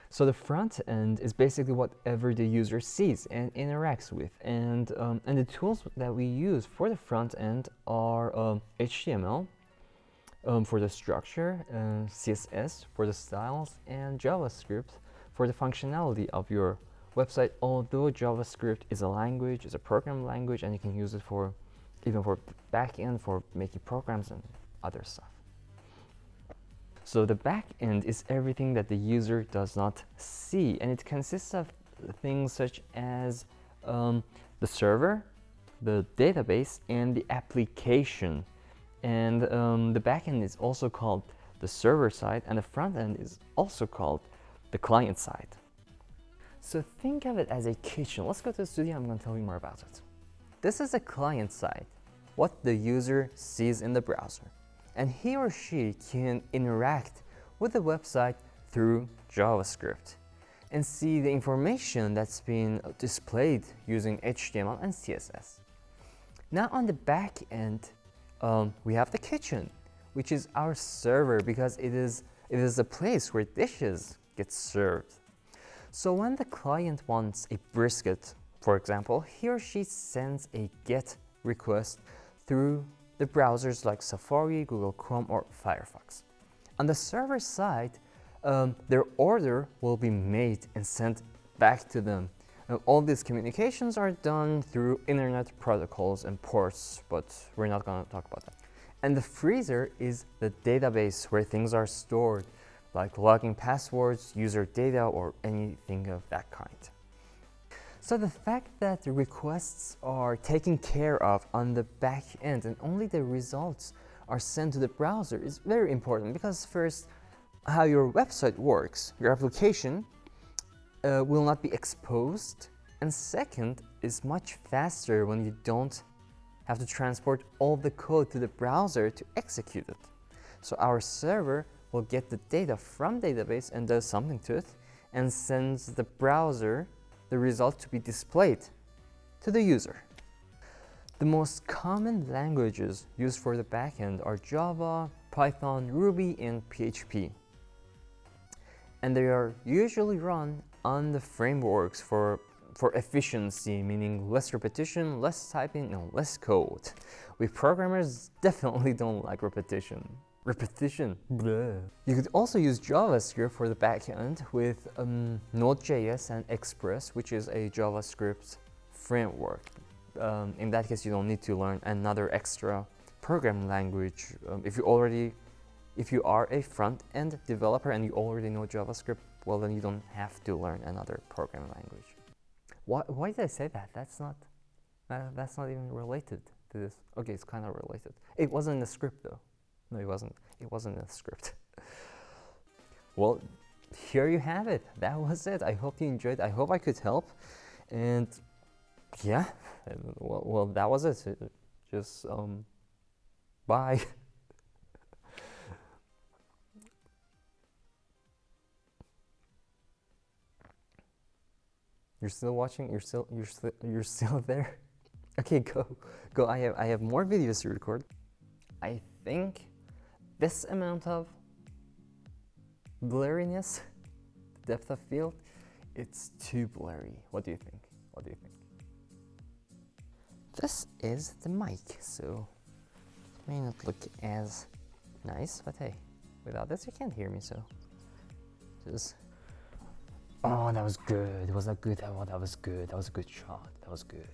So the front end is basically whatever the user sees and interacts with, and the tools that we use for the front end are HTML for the structure, CSS for the styles, and JavaScript for the functionality of your website. Although JavaScript is a language, it's a programming language, and you can use it for even for backend for making programs and other stuff. So the backend is everything that the user does not see, and it consists of things such as the server, the database, and the application. And the backend is also called the server side, and the front end is also called the client side. So think of it as a kitchen. Let's go to the studio. I'm going to tell you more about it. This is the client side, what the user sees in the browser. And he or she can interact with the website through JavaScript and see the information that's been displayed using HTML and CSS. Now on the back end, we have the kitchen, which is our server because it is the place where dishes get served. So when the client wants a brisket, for example, he or she sends a GET request through the browsers like Safari, Google Chrome, or Firefox. On the server side, their order will be made and sent back to them. Now, all these communications are done through internet protocols and ports, but we're not going to talk about that. And the freezer is the database where things are stored, like login passwords, user data, or anything of that kind. So the fact that the requests are taken care of on the back end and only the results are sent to the browser is very important, because first, how your website works, your application will not be exposed, and second, is much faster when you don't have to transport all the code to the browser to execute it. So our server will get the data from database and does something to it and sends the browser the result to be displayed to the user. The most common languages used for the backend are Java, Python, Ruby, and PHP. And they are usually run on the frameworks for efficiency, meaning less repetition, less typing, and less code. We programmers definitely don't like repetition. Bleh. You could also use JavaScript for the backend with Node.js and Express, which is a JavaScript framework. In that case, you don't need to learn another extra programming language. If you are a front-end developer and you already know JavaScript, well, then you don't have to learn another programming language. Why did I say that? That's not even related to this. Okay, it's kind of related. It wasn't in the script though. No, it wasn't. It wasn't in the script. Well, here you have it. That was it. I hope you enjoyed. I hope I could help. And yeah, well, that was it. Just bye. You're still watching? You're still there? Okay, go. I have more videos to record. I think this amount of blurriness, depth of field, it's too blurry. What do you think? This is the mic, so it may not look as nice, but hey, without this you can't hear me, so just... Oh, that was good. Was that good? Oh, that was good. That was a good shot. That was good.